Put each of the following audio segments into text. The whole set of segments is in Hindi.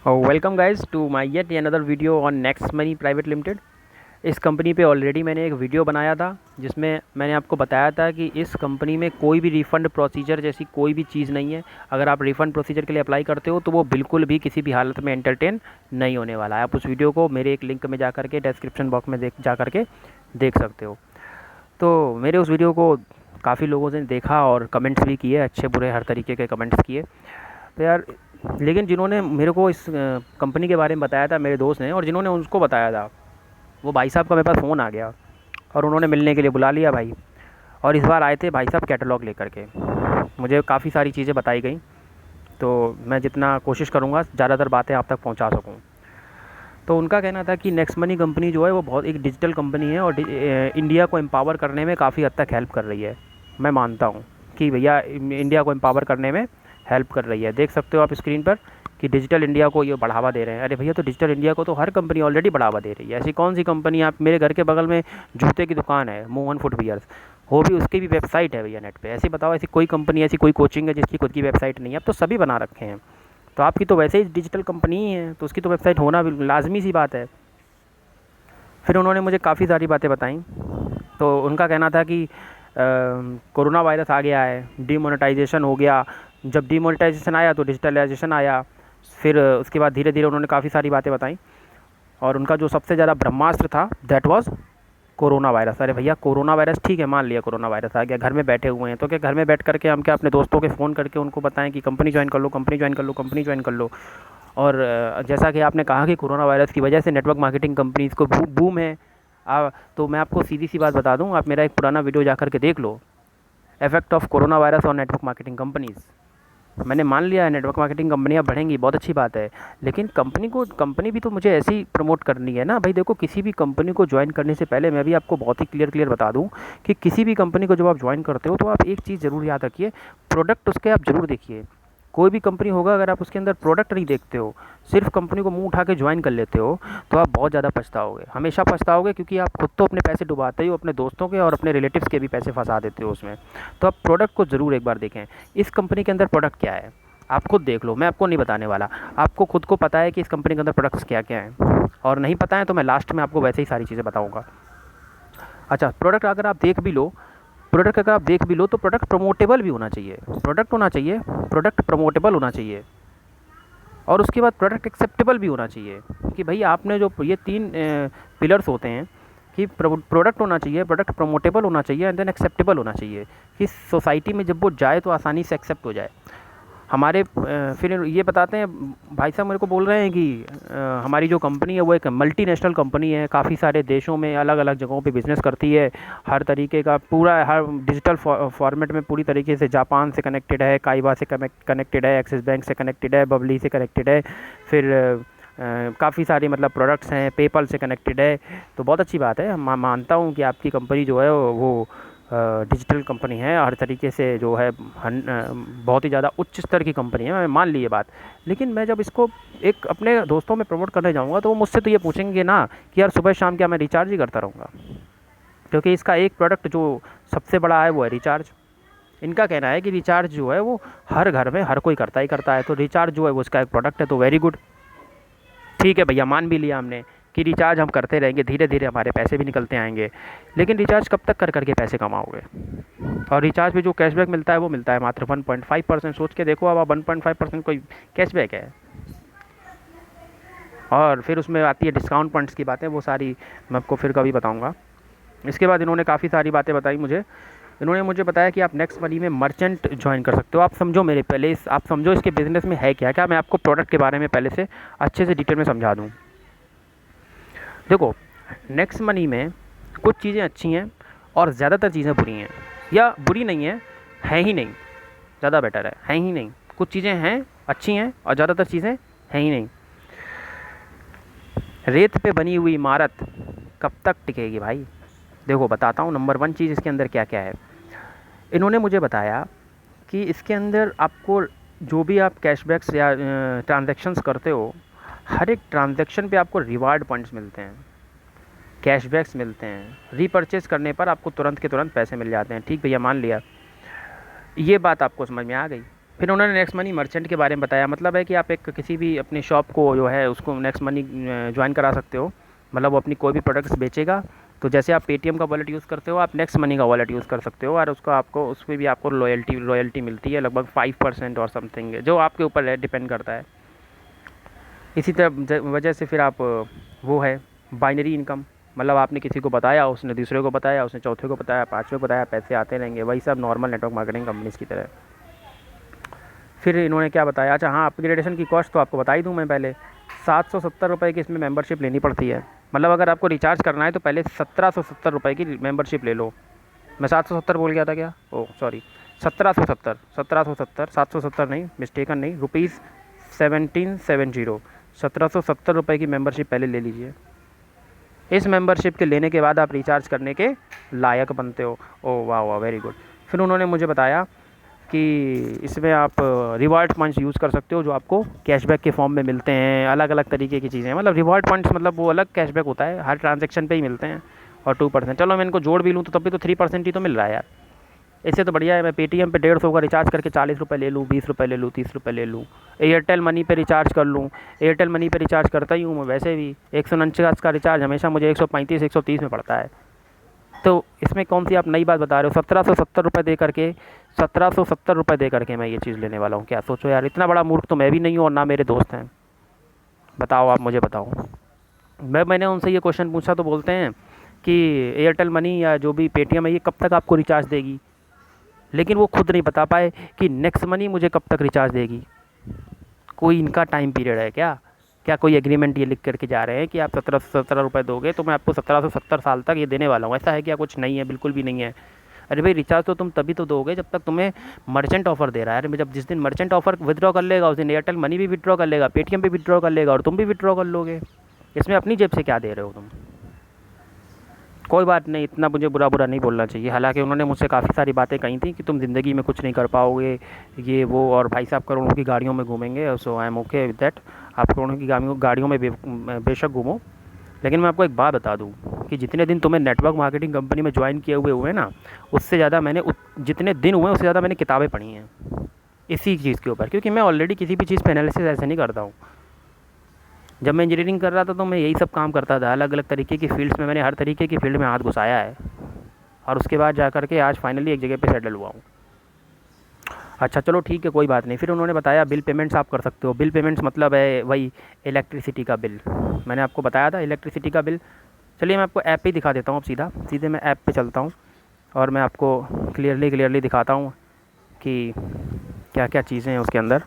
Welcome guys to my yet another video on Next Money private limited. इस कंपनी पे ऑलरेडी मैंने एक वीडियो बनाया था जिसमें मैंने आपको बताया था कि इस कंपनी में कोई भी रिफ़ंड प्रोसीजर जैसी कोई भी चीज़ नहीं है। अगर आप रिफ़ंड प्रोसीजर के लिए अप्लाई करते हो तो वो बिल्कुल भी किसी भी हालत में एंटरटेन नहीं होने वाला है। आप उस वीडियो को मेरे एक लिंक में जा करके डिस्क्रिप्शन बॉक्स में जा करके देख सकते हो। तो मेरे उस वीडियो को काफ़ी लोगों ने देखा और कमेंट्स भी किए, अच्छे बुरे हर तरीके के कमेंट्स किए। तो यार, लेकिन जिन्होंने मेरे को इस कंपनी के बारे में बताया था मेरे दोस्त ने, और जिन्होंने उसको बताया था, वो भाई साहब का मेरे पास फ़ोन आ गया और उन्होंने मिलने के लिए बुला लिया भाई। और इस बार आए थे भाई साहब कैटलॉग लेकर के। मुझे काफ़ी सारी चीज़ें बताई गई, तो मैं जितना कोशिश करूँगा ज़्यादातर बातें आप तक पहुँचा सकूँ। तो उनका कहना था कि नेक्स्ट मनी कंपनी जो है वो बहुत एक डिजिटल कंपनी है और इंडिया को एम्पावर करने में काफ़ी हद तक हेल्प कर रही है। मैं मानता हूँ कि भैया इंडिया को एम्पावर करने में हेल्प कर रही है। देख सकते हो आप स्क्रीन पर कि डिजिटल इंडिया को ये बढ़ावा दे रहे हैं। अरे भैया, तो डिजिटल इंडिया को तो हर कंपनी ऑलरेडी बढ़ावा दे रही है। ऐसी कौन सी कंपनी, आप मेरे घर के बगल में जूते की दुकान है मोहन फुटवियर्स, वो भी उसकी भी वेबसाइट है भैया नेट पे। ऐसी बताओ, ऐसी कोई कंपनी, ऐसी कोई कोचिंग है जिसकी खुद की वेबसाइट नहीं है? अब तो सभी बना रखे हैं। तो आपकी तो वैसे ही डिजिटल कंपनी ही है, तो उसकी तो वेबसाइट होना लाजमी सी बात है। फिर उन्होंने मुझे काफ़ी सारी बातें बताई। तो उनका कहना था कि कोरोना वायरस आ गया है, डीमोनेटाइजेशन हो गया। जब डीमोनेटाइजेशन आया तो डिजिटलाइजेशन आया। फिर उसके बाद धीरे धीरे उन्होंने काफ़ी सारी बातें बताई, और उनका जो सबसे ज़्यादा ब्रह्मास्त्र था दैट वाज कोरोना वायरस। अरे भैया, कोरोना वायरस ठीक है, मान लिया कोरोना वायरस आ गया, घर में बैठे हुए हैं, तो क्या घर में बैठ करके हम क्या अपने दोस्तों के फ़ोन करके उनको बताएं कि कंपनी ज्वाइन कर लो, कंपनी ज्वाइन कर लो, कंपनी ज्वाइन कर लो? और जैसा कि आपने कहा कि कोरोना वायरस की वजह से नेटवर्क मार्केटिंग कंपनीज़ को बूम है। तो मैं आपको सीधी सी बात बता दूं, आप मेरा एक पुराना वीडियो जा कर के देख लो, इफेक्ट ऑफ कोरोना वायरस और नेटवर्क मार्केटिंग कंपनीज़। मैंने मान लिया है नेटवर्क मार्केटिंग कंपनियां बढ़ेंगी, बहुत अच्छी बात है, लेकिन कंपनी भी तो मुझे ऐसी प्रमोट करनी है ना भाई। देखो, किसी भी कंपनी को ज्वाइन करने से पहले मैं भी आपको बहुत ही क्लियर बता दूं कि किसी भी कंपनी को जब आप ज्वाइन करते हो तो आप एक चीज़ ज़रूर याद रखिए, प्रोडक्ट उसके आप ज़रूर देखिए। कोई भी कंपनी होगा, अगर आप उसके अंदर प्रोडक्ट नहीं देखते हो, सिर्फ कंपनी को मुंह उठा के ज्वाइन कर लेते हो, तो आप बहुत ज़्यादा पछताओगे, हमेशा पछताओगे, क्योंकि आप खुद तो अपने पैसे डुबाते हो, अपने दोस्तों के और अपने रिलेटिव्स के भी पैसे फंसा देते हो उसमें। तो आप प्रोडक्ट को ज़रूर एक बार देखें, इस कंपनी के अंदर प्रोडक्ट क्या है, आप खुद देख लो, मैं आपको नहीं बताने वाला। आपको खुद को पता है कि इस कंपनी के अंदर प्रोडक्ट्स क्या क्या हैं, और नहीं पता है तो मैं लास्ट में आपको वैसे ही सारी चीज़ें बताऊँगा। अच्छा, प्रोडक्ट अगर आप देख भी लो, तो प्रोडक्ट प्रमोटेबल भी होना चाहिए। प्रोडक्ट प्रमोटेबल होना चाहिए, और उसके बाद प्रोडक्ट एक्सेप्टेबल भी होना चाहिए। कि भाई आपने जो ये तीन पिलर्स होते हैं कि प्रोडक्ट होना चाहिए, प्रोडक्ट प्रमोटेबल होना चाहिए, एंड देन एक्सेप्टेबल होना चाहिए, कि सोसाइटी में जब वो जाए तो आसानी से एक्सेप्ट हो जाए। हमारे फिर ये बताते हैं भाई साहब, मेरे को बोल रहे हैं कि हमारी जो कंपनी है वो एक मल्टीनेशनल कंपनी है, काफ़ी सारे देशों में अलग अलग जगहों पे बिज़नेस करती है, हर तरीके का पूरा हर डिजिटल फॉर्मेट में पूरी तरीके से जापान से कनेक्टेड है, काइबा से कनेक्टेड है, एक्सिस बैंक से कनेक्टेड है, बबली से कनेक्टेड है, फिर काफ़ी सारी मतलब प्रोडक्ट्स हैं, पेपल से कनेक्टेड है। तो बहुत अच्छी बात है, मैं मानता हूँ कि आपकी कंपनी जो है वो डिजिटल कंपनी है, हर तरीके से जो है बहुत ही ज़्यादा उच्च स्तर की कंपनी है, मैं मान ली ये बात। लेकिन मैं जब इसको एक अपने दोस्तों में प्रमोट करने जाऊंगा तो वो मुझसे तो ये पूछेंगे ना कि यार सुबह शाम क्या मैं रिचार्ज ही करता रहूँगा? क्योंकि इसका एक प्रोडक्ट जो सबसे बड़ा है वो है रिचार्ज। इनका कहना है कि रिचार्ज जो है वो हर घर में हर कोई करता ही करता है, तो रिचार्ज जो है वो इसका एक प्रोडक्ट है। तो वेरी गुड, ठीक है भैया, मान भी लिया हमने कि रिचार्ज हम करते रहेंगे, धीरे धीरे हमारे पैसे भी निकलते आएंगे। लेकिन रिचार्ज कब तक कर करके पैसे कमाओगे? और रिचार्ज पे जो कैशबैक मिलता है वो मिलता है मात्र 1.5%। सोच के देखो, अब 1.5% कोई कैशबैक है? और फिर उसमें आती है डिस्काउंट पॉइंट्स की बातें, वो सारी मैं आपको फिर कभी बताऊँगा। इसके बाद इन्होंने काफ़ी सारी बातें बताई मुझे। इन्होंने मुझे बताया कि आप नेक्स्ट मनी में मर्चेंट ज्वाइन कर सकते हो। आप समझो मेरे पहले आप समझो इसके बिज़नेस में है क्या क्या, मैं आपको प्रोडक्ट के बारे में पहले से अच्छे से डिटेल में समझा दूँ। देखो, नेक्स्ट मनी में कुछ चीज़ें अच्छी हैं और ज़्यादातर चीज़ें बुरी हैं, या बुरी नहीं है ही नहीं, ज़्यादा बेटर है ही नहीं। कुछ चीज़ें हैं अच्छी हैं और ज़्यादातर चीज़ें हैं ही नहीं। रेत पे बनी हुई इमारत कब तक टिकेगी भाई? देखो बताता हूँ, नंबर 1 चीज़ इसके अंदर क्या क्या है। इन्होंने मुझे बताया कि इसके अंदर आपको जो भी आप कैशबैक्स या ट्रांजैक्शंस करते हो, हर एक ट्रांजैक्शन पे आपको रिवार्ड पॉइंट्स मिलते हैं, कैशबैक्स मिलते हैं। रीपरचेज़ करने पर आपको तुरंत के तुरंत पैसे मिल जाते हैं। ठीक भैया, मान लिया, ये बात आपको समझ में आ गई। फिर उन्होंने नेक्स्ट मनी मर्चेंट के बारे में बताया, मतलब है कि आप एक किसी भी अपनी शॉप को जो है उसको नेक्स्ट मनी ज्वाइन करा सकते हो। मतलब वो अपनी कोई भी प्रोडक्ट्स बेचेगा तो जैसे आप पेटीएम का वॉलेट यूज़ करते हो, आप नेक्स्ट मनी का वॉलेट यूज़ कर सकते हो, और उसको आपको उस पर भी आपको रॉयल्टी मिलती है लगभग 5% और समथिंग, जो आपके ऊपर है, डिपेंड करता है। इसी तरह वजह से फिर आप वो है बाइनरी इनकम, मतलब आपने किसी को बताया, उसने दूसरे को बताया, उसने चौथे को बताया, पाँचवें को बताया, पैसे आते रहेंगे, वही सब नॉर्मल नेटवर्क मार्केटिंग कंपनीज़ की तरह। फिर इन्होंने क्या बताया, अच्छा हाँ, अपग्रेडेशन की कॉस्ट तो आपको बता ही दूँ मैं पहले, 770 रुपये की इसमें मेंबरशिप लेनी पड़ती है। मतलब अगर आपको रिचार्ज करना है तो पहले 1770 रुपये की मेंबरशिप ले लो। मैं 770 बोल गया था क्या, ओह सॉरी, 1770, 770 नहीं, मिस्टेकन नहीं, रुपीज़ 1770, 1770 रुपये की मेंबरशिप पहले ले लीजिए। इस मेंबरशिप के लेने के बाद आप रिचार्ज करने के लायक बनते हो। ओह वाह वाह, वेरी गुड। फिर उन्होंने मुझे बताया कि इसमें आप रिवॉर्ड पॉइंट्स यूज़ कर सकते हो जो आपको कैशबैक के फॉर्म में मिलते हैं, अलग अलग तरीके की चीज़ें। मतलब रिवॉर्ड पॉइंट्स मतलब वो अलग कैशबैक होता है, हर ट्रांजैक्शन पे ही मिलते हैं, और 2%। चलो मैं इनको जोड़ भी लूँ तो तब भी तो 3% ही तो मिल रहा है यार। इससे तो बढ़िया है मैं पेटीएम पे 150 का रिचार्ज करके 40 रुपये ले लूँ, 20 रुपये ले लूँ, 30 रुपये ले लूँ। एयरटेल मनी पे रिचार्ज कर लूँ, एयरटेल मनी पे रिचार्ज करता ही हूँ मैं वैसे भी। 149 का रिचार्ज हमेशा मुझे 135 130 में पड़ता है। तो इसमें कौन सी आप नई बात बता रहे हो, 1770 रुपये दे करके, 1770 रुपये दे करके मैं ये चीज़ लेने वाला हूँ क्या? सोचो यार, इतना बड़ा मूर्ख तो मैं भी नहीं हूँ और ना मेरे दोस्त हैं। बताओ, आप मुझे बताओ। मैंने उनसे ये क्वेश्चन पूछा तो बोलते हैं कि एयरटेल मनी या जो भी पेटीएम है ये कब तक आपको रिचार्ज देगी, लेकिन वो खुद नहीं बता पाए कि नेक्स्ट मनी मुझे कब तक रिचार्ज देगी। कोई इनका टाइम पीरियड है क्या? क्या कोई एग्रीमेंट ये लिख करके जा रहे हैं कि आप 1770 रुपये दोगे तो मैं आपको 1770 साल तक ये देने वाला हूँ? ऐसा है क्या? कुछ नहीं है, बिल्कुल भी नहीं है। अरे भाई, रिचार्ज तो तुम तभी तो दोगे जब तक तुम्हें मर्चेंट ऑफर दे रहा है। अरे जब जिस दिन मर्चेंट ऑफर विड्रॉ कर लेगा उस दिन एयरटेल मनी भी विड्रॉ कर लेगा, पेटीएम भी विड्रॉ कर लेगा और तुम भी विड्रॉ कर लोगे। इसमें अपनी जेब से क्या दे रहे हो तुम? कोई बात नहीं, इतना मुझे बुरा बुरा नहीं बोलना चाहिए। हालांकि उन्होंने मुझसे काफ़ी सारी बातें कही थी कि तुम ज़िंदगी में कुछ नहीं कर पाओगे, ये वो, और भाई साहब करोड़ों की गाड़ियों में घूमेंगे। So I am okay with that. आप करोड़ों की गाड़ियों में बेशक घूमो, लेकिन मैं आपको एक बात बता दूं कि जितने दिन तुम्हें नेटवर्क मार्केटिंग कंपनी में ज्वाइन किए हुए ना, उससे ज़्यादा मैंने जितने दिन हुए उससे ज़्यादा मैंने किताबें पढ़ी हैं इसी चीज़ के ऊपर, क्योंकि मैं ऑलरेडी किसी भी चीज़ पे एनालिसिस ऐसे नहीं करता हूँ। जब मैं इंजीनियरिंग कर रहा था तो मैं यही सब काम करता था, अलग अलग तरीके की फील्ड्स में मैंने हर तरीके की फील्ड में हाथ घुसाया है, और उसके बाद जा कर के आज फाइनली एक जगह पे सेटल हुआ हूँ। अच्छा चलो ठीक है, कोई बात नहीं। फिर उन्होंने बताया बिल पेमेंट्स आप कर सकते हो। बिल पेमेंट्स मतलब है वही इलेक्ट्रिसिटी का बिल, मैंने आपको बताया था इलेक्ट्रिसिटी का बिल। चलिए मैं आपको ऐप पे ही दिखा देता हूँ, अब सीधे मैं ऐप पे चलता हूँ और मैं आपको क्लियरली दिखाता हूँ कि क्या क्या चीज़ें हैं उसके अंदर।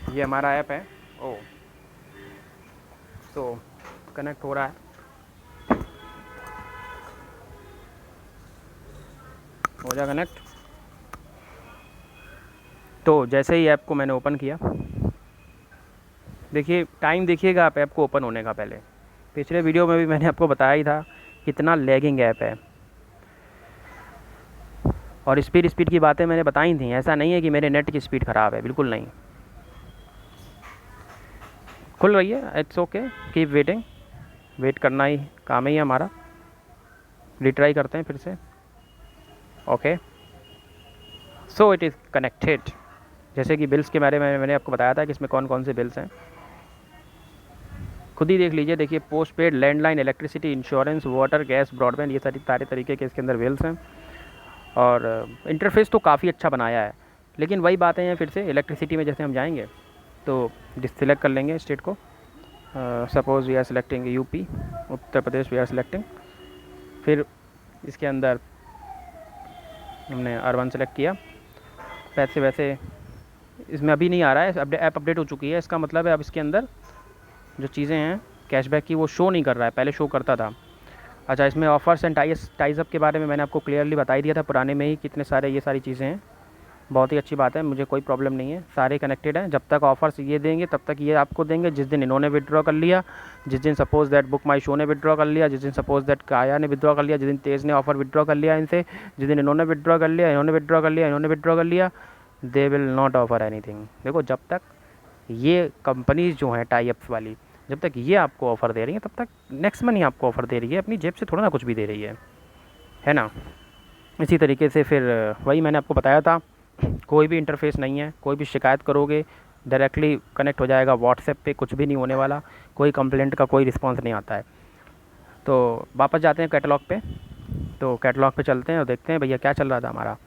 ये हमारा ऐप है। ओ तो कनेक्ट हो रहा है, हो जा कनेक्ट। तो जैसे ही ऐप को मैंने ओपन किया, देखिए टाइम देखिएगा आप ऐप को ओपन होने का। पहले पिछले वीडियो में भी मैंने आपको बताया ही था कितना लैगिंग ऐप है, और स्पीड की बातें मैंने बताई थी। ऐसा नहीं है कि मेरे नेट की स्पीड ख़राब है, बिल्कुल नहीं। खुल रही है, it's okay, keep waiting. Wait करना ही काम ही है हमारा। रिट्राई करते हैं फिर से। Okay, so it is connected. जैसे कि बिल्स के बारे में मैंने आपको बताया था कि इसमें कौन कौन से बिल्स हैं, खुद ही देख लीजिए। देखिए, post paid, landline, electricity, insurance, water, gas, broadband, ये सारे तरीके के इसके अंदर बिल्स हैं। और इंटरफेस तो काफ़ी अच्छा बनाया है, लेकिन वही बातें हैं फिर से। इलेक्ट्रिसिटी में जैसे हम जाएंगे तो सिलेक्ट कर लेंगे स्टेट को। Suppose we are selecting UP, Uttar Pradesh we are selecting. फिर इसके अंदर हमने अर्बन सेलेक्ट किया। पैसे वैसे इसमें अभी नहीं आ रहा है, ऐप अपडेट हो चुकी है, इसका मतलब है अब इसके अंदर जो चीज़ें हैं कैशबैक की वो शो नहीं कर रहा है, पहले शो करता था। अच्छा, इसमें ऑफ़र्स एंड टाइज़ अप के बारे में मैंने आपको क्लियरली बता ही दिया था पुराने में ही, कितने सारे ये सारी चीज़ें हैं। बहुत ही अच्छी बात है, मुझे कोई प्रॉब्लम नहीं है, सारे कनेक्टेड हैं। जब तक ऑफ़र्स ये देंगे तब तक ये आपको देंगे। जिस दिन इन्होंने विड्रॉ कर लिया, जिस दिन suppose that book my show ने विड्रॉ कर लिया, जिस दिन सपोज़ दैट काया ने विड्रॉ कर लिया, जिस दिन तेज़ ने ऑफ़र विड्रॉ कर लिया इनसे, जिस दिन इन्होंने विड्रॉ कर लिया, इन्होंने विड्रॉ कर लिया, इन्होंने विड्रॉ कर लिया, they will not offer anything. देखो, जब तक ये कंपनीज़ जो हैं टाई अप्स वाली, जब तक ये आपको ऑफ़र दे रही है तब तक नेक्स्ट मनी आपको ऑफ़र दे रही है, अपनी जेब से थोड़ा ना कुछ भी दे रही है ना। इसी तरीके से फिर वही मैंने आपको बताया था, कोई भी इंटरफेस नहीं है, कोई भी शिकायत करोगे डायरेक्टली कनेक्ट हो जाएगा व्हाट्सएप पे, कुछ भी नहीं होने वाला, कोई कंप्लेंट का कोई रिस्पांस नहीं आता है। तो वापस जाते हैं कैटलॉग पे, तो कैटलॉग पे चलते हैं और देखते हैं भैया क्या चल रहा था हमारा।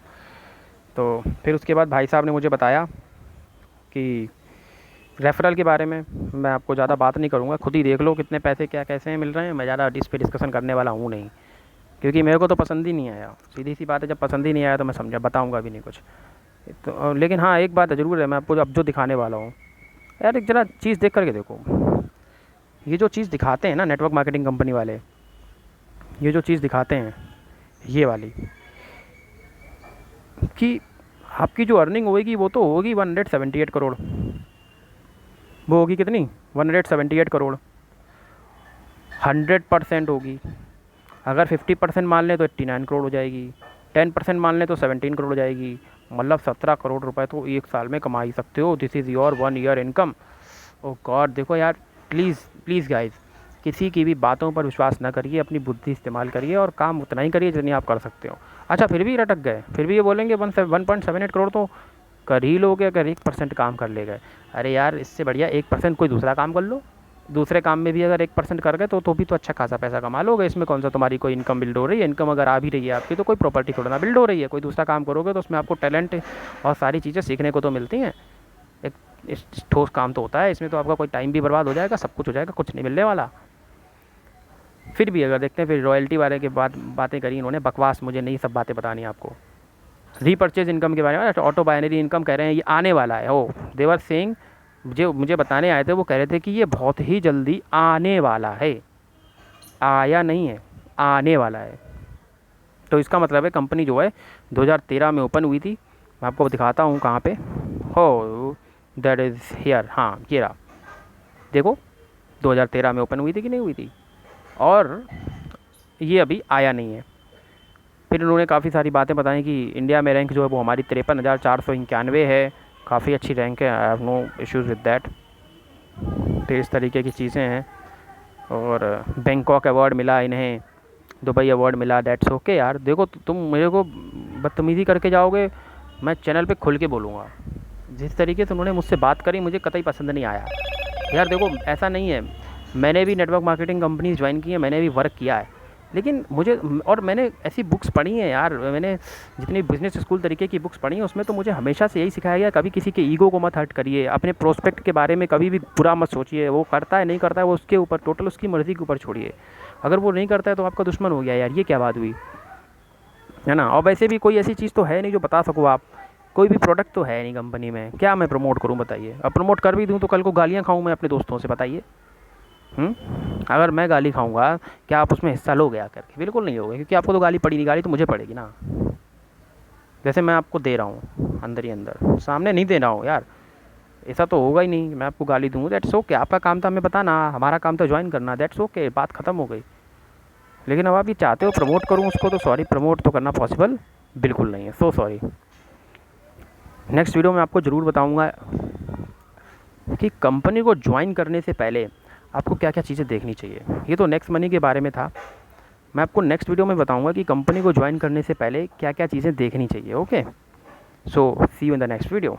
तो फिर उसके बाद भाई साहब ने मुझे बताया कि रेफ़रल के बारे में मैं आपको ज़्यादा बात नहीं करूँगा, खुद ही देख लो कितने पैसे क्या कैसे मिल रहे हैं, मैं ज़्यादा इस पे डिस्कशन करने वाला हूँ नहीं, क्योंकि मेरे को तो पसंद ही नहीं आया, सीधी सी बात है, जब पसंद ही नहीं आया तो मैं समझा बताऊँगा भी नहीं कुछ। तो लेकिन हाँ एक बात ज़रूर है, मैं आपको अब जो दिखाने वाला हूँ यार, एक ज़रा चीज़ देख करके देखो, ये जो चीज़ दिखाते हैं ना नेटवर्क मार्केटिंग कंपनी वाले, ये जो चीज़ दिखाते हैं ये वाली, कि आपकी जो अर्निंग होगी वो तो होगी 178 करोड़, वो होगी कितनी 178 करोड़, 100% होगी। अगर 50% मान लें तो 89 करोड़ हो जाएगी, 10% मान लें तो 17 करोड़ हो जाएगी, मतलब 17 करोड़ रुपए तो एक साल में कमा ही सकते हो। This is your 1 year income. Oh God, देखो यार प्लीज़ प्लीज़ गाइस, किसी की भी बातों पर विश्वास ना करिए, अपनी बुद्धि इस्तेमाल करिए और काम उतना ही करिए जितनी आप कर सकते हो। अच्छा फिर भी रटक गए, फिर भी ये बोलेंगे 1.78 करोड़ तो कर ही लोगे अगर 1% काम कर ले गए। अरे यार इससे बढ़िया 1% कोई दूसरा काम कर लो, दूसरे काम में भी अगर 1% कर गए तो भी तो अच्छा खासा पैसा कमा लोगे। इसमें कौन सा तुम्हारी कोई इनकम बिल्ड हो रही है, इनकम अगर आ भी रही है आपकी तो कोई प्रॉपर्टी थोड़ा ना बिल्ड हो रही है, कोई दूसरा काम करोगे तो उसमें आपको टैलेंट और सारी चीज़ें सीखने को तो मिलती हैं। एक ठोस काम तो होता है इसमें, तो आपका कोई टाइम भी बर्बाद हो जाएगा, सब कुछ हो जाएगा, कुछ नहीं मिलने वाला। फिर भी अगर देखते हैं, फिर रॉयल्टी वाले के बाद बातें करी इन्होंने, बकवास, मुझे नहीं सब बातें बतानी आपको। रीपर्चेज इनकम के बारे में, ऑटो बाइनरी इनकम कह रहे हैं ये आने वाला है। ओ देवर सिंह जो मुझे बताने आए थे वो कह रहे थे कि ये बहुत ही जल्दी आने वाला है, आया नहीं है, आने वाला है। तो इसका मतलब है कंपनी जो है 2013 में ओपन हुई थी, मैं आपको दिखाता हूँ कहाँ पे हो, दैट इज़ हियर, हाँ ये रहा, देखो 2013 में ओपन हुई थी कि नहीं हुई थी, और ये अभी आया नहीं है। फिर उन्होंने काफ़ी सारी बातें बताई कि इंडिया में रैंक जो है वो हमारी 53,491 है, काफ़ी अच्छी रैंक है, I have no issues with that. तो इस तरीके की चीज़ें हैं, और बैंकॉक अवार्ड मिला इन्हें, दुबई अवार्ड मिला, दैट्स ओके यार। देखो तुम मेरे को बदतमीज़ी करके जाओगे, मैं चैनल पे खुल के बोलूँगा। जिस तरीके से उन्होंने मुझसे बात करी मुझे कतई पसंद नहीं आया यार। देखो ऐसा नहीं है, मैंने भी नेटवर्क मार्केटिंग कंपनीज ज्वाइन की है, मैंने भी वर्क किया है, लेकिन मुझे, और मैंने ऐसी बुक्स पढ़ी हैं यार, मैंने जितनी बिज़नेस स्कूल तरीके की बुक्स पढ़ी हैं उसमें तो मुझे हमेशा से यही सिखाया गया, कभी किसी के ईगो को मत हर्ट करिए, अपने प्रोस्पेक्ट के बारे में कभी भी बुरा मत सोचिए, वो करता है नहीं करता है वो उसके ऊपर, टोटल उसकी मर्ज़ी के ऊपर छोड़िए। अगर वो नहीं करता है तो आपका दुश्मन हो गया यार, ये क्या बात हुई, है ना। और वैसे भी कोई ऐसी चीज़ तो है नहीं जो बता सको आप, कोई भी प्रोडक्ट तो है नहीं कंपनी में, क्या मैं प्रमोट करूँ बताइए। अब प्रमोट कर भी दूँ तो कल को गालियाँ खाऊँ मैं अपने दोस्तों से, बताइए। अगर मैं गाली खाऊंगा क्या आप उसमें हिस्सा लोगे आकर के? बिल्कुल नहीं लोगे, क्योंकि आपको तो गाली पड़ी नहीं, गाली तो मुझे पड़ेगी ना। जैसे मैं आपको दे रहा हूँ अंदर ही अंदर, सामने नहीं दे रहा हूँ यार, ऐसा तो होगा ही नहीं। मैं आपको गाली दूँ दैट्स ओके, आपका काम था हमें बताना, हमारा काम था ज्वाइन करना, दैट्स ओके, बात ख़त्म हो गई। लेकिन अब आप ये चाहते हो प्रमोट करूँ उसको, तो सॉरी, प्रमोट तो करना पॉसिबल बिल्कुल नहीं है, सो सॉरी। नेक्स्ट वीडियो में आपको ज़रूर बताऊँगा कि कंपनी को ज्वाइन करने से पहले आपको क्या क्या चीज़ें देखनी चाहिए। ये तो नेक्स्ट मनी के बारे में था, मैं आपको नेक्स्ट वीडियो में बताऊंगा कि कंपनी को ज्वाइन करने से पहले क्या क्या चीज़ें देखनी चाहिए। Okay, so see you in the next video.